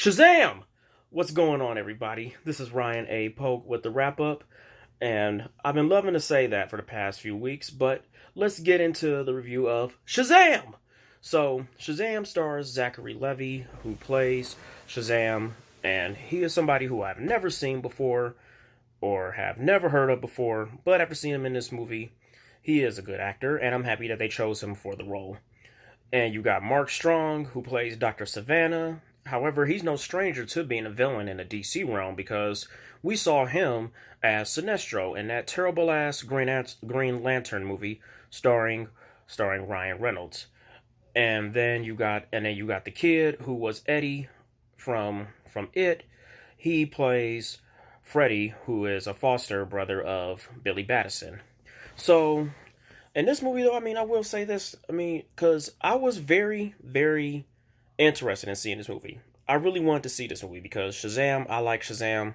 Shazam! What's going on, everybody? This is Ryan A. Polk with the wrap up, and I've been loving to say that for the past few weeks, but let's get into the review of Shazam! So, Shazam stars Zachary Levi, who plays Shazam, and he is somebody who I've never seen before or have never heard of before, but after seeing him in this movie, he is a good actor, and I'm happy that they chose him for the role. And you got Mark Strong, who plays Dr. Savannah. However, he's no stranger to being a villain in the DC realm because we saw him as Sinestro in that terrible ass Green Lantern movie starring Ryan Reynolds. And then you got the kid who was Eddie from It. He plays Freddy, who is a foster brother of Billy Madison. So in this movie, though, I will say this. Because I was very, very interested in seeing this movie. I really wanted to see this movie because Shazam. I like Shazam,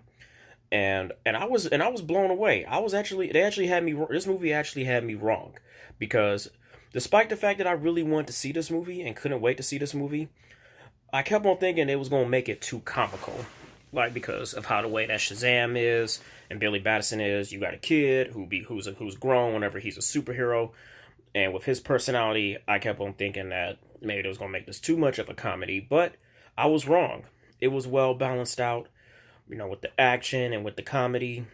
and I was blown away. I was actually they actually had me. This movie actually had me wrong, because despite the fact that I really wanted to see this movie and couldn't wait to see this movie, I kept on thinking it was gonna make it too comical. Like, because of how the way that Shazam is and Billy Madison is, you got a kid who's grown whenever he's a superhero, and with his personality, I kept on thinking that maybe it was gonna make this too much of a comedy, but I was wrong. It was well balanced out, with the action and with the comedy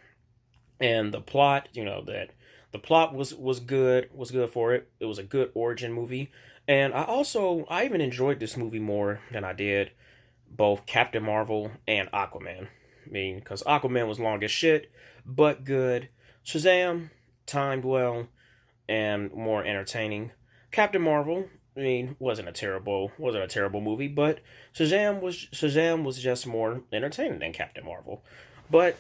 and the plot. That the plot was good for it. It was a good origin movie, and I even enjoyed this movie more than I did both Captain Marvel and Aquaman. Because Aquaman was long as shit, but good. Shazam timed well and more entertaining. Captain Marvel, wasn't a terrible movie, but Shazam was just more entertaining than Captain Marvel. But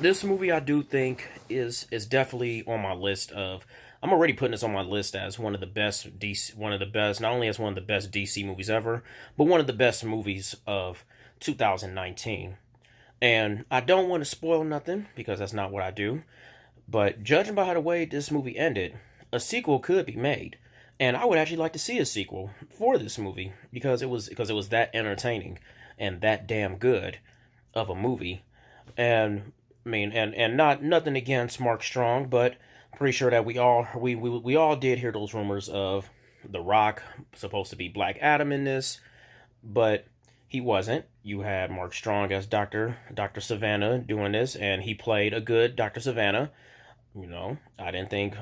this movie, I do think, is definitely on my list of. I'm already putting this on my list as one of the best not only as one of the best DC movies ever, but one of the best movies of 2019. And I don't want to spoil nothing because that's not what I do. But judging by the way this movie ended, a sequel could be made, and I would actually like to see a sequel for this movie because it was that entertaining and that damn good of a movie. And and not nothing against Mark Strong, but pretty sure that we all did hear those rumors of The Rock supposed to be Black Adam in this, but he wasn't. You had Mark Strong as Dr. Savannah doing this, and he played a good Dr. Savannah. I didn't think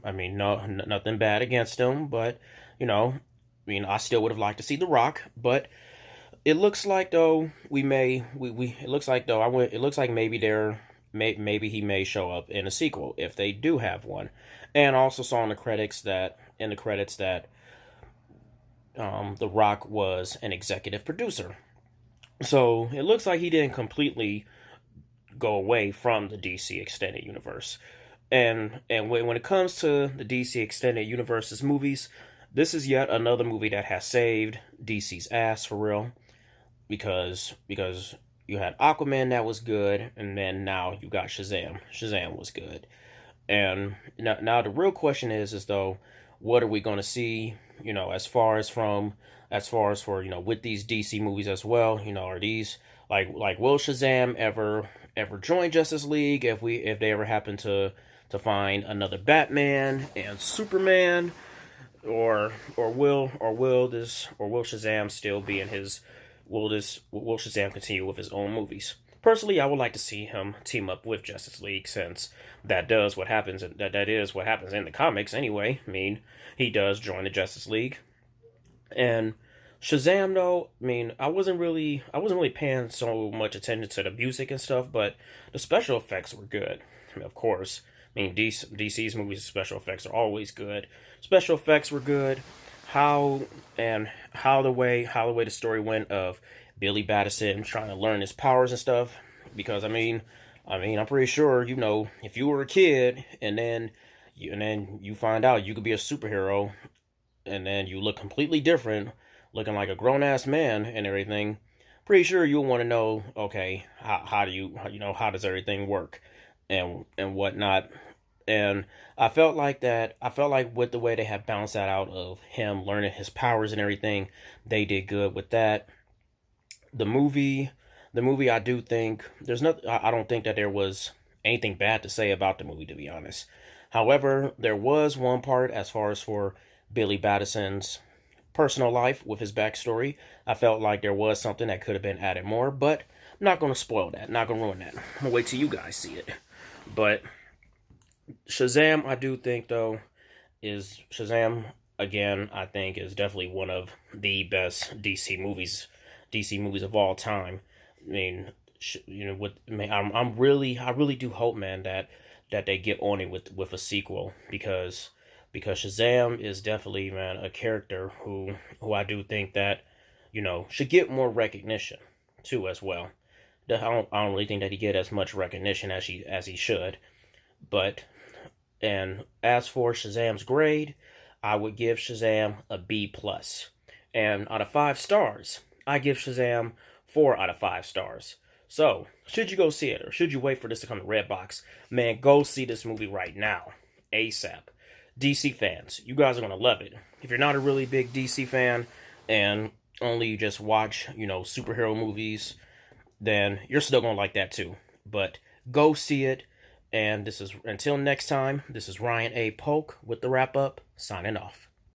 no, nothing bad against him, but I still would have liked to see The Rock, but it looks like though we it looks like though I went it looks like maybe he may show up in a sequel if they do have one. And I also saw in the credits that The Rock was an executive producer. So it looks like he didn't completely go away from the DC extended universe. And when it comes to the DC extended universe's movies, this is yet another movie that has saved DC's ass for real, because you had Aquaman that was good, and then now you got Shazam. Shazam was good. And now the real question is though, what are we going to see, as far as for, with these DC movies as well, are these like will Shazam ever join Justice League if they ever happen to find another Batman and Superman, or will Shazam still be in his will Shazam continue with his own movies? Personally, I would like to see him team up with Justice League, since that does what happens that is what happens in the comics anyway. He does join the Justice League. And Shazam, though, I wasn't really paying so much attention to the music and stuff, but the special effects were good. Of course, DC's movies' special effects are always good. Special effects were good. How the way the story went of Billy Madison trying to learn his powers and stuff. Because I'm pretty sure, if you were a kid and then you find out you could be a superhero, and then you look completely different, looking like a grown ass man and everything. Pretty sure you'll want to know, okay, how does everything work and whatnot. And I felt like with the way they had balanced that out of him learning his powers and everything, they did good with that. the movie, the movie, I do think there's not. I don't think that there was anything bad to say about the movie, to be honest. However, there was one part as far as for Billy Madison's personal life with his backstory. I felt like there was something that could have been added more, but I'm not gonna spoil that. Not gonna ruin that. I'm gonna wait till you guys see it. But Shazam, I do think though, is Shazam again. I think is definitely one of the best DC movies of all time. I mean, what I mean, I really do hope, man, that they get on it with a sequel because Shazam is definitely, man, a character who I do think that should get more recognition too as well. I don't really think that he get as much recognition as he should, but and as for Shazam's grade, I would give Shazam a B plus. And out of 5 stars, I give Shazam 4 out of 5 stars. So, should you go see it or should you wait for this to come to Redbox? Man, go see this movie right now. ASAP. DC fans, you guys are gonna love it. If you're not a really big DC fan and only just watch, superhero movies, then you're still gonna like that too. But go see it. And this is until next time, this is Ryan A. Polk with the wrap up, signing off.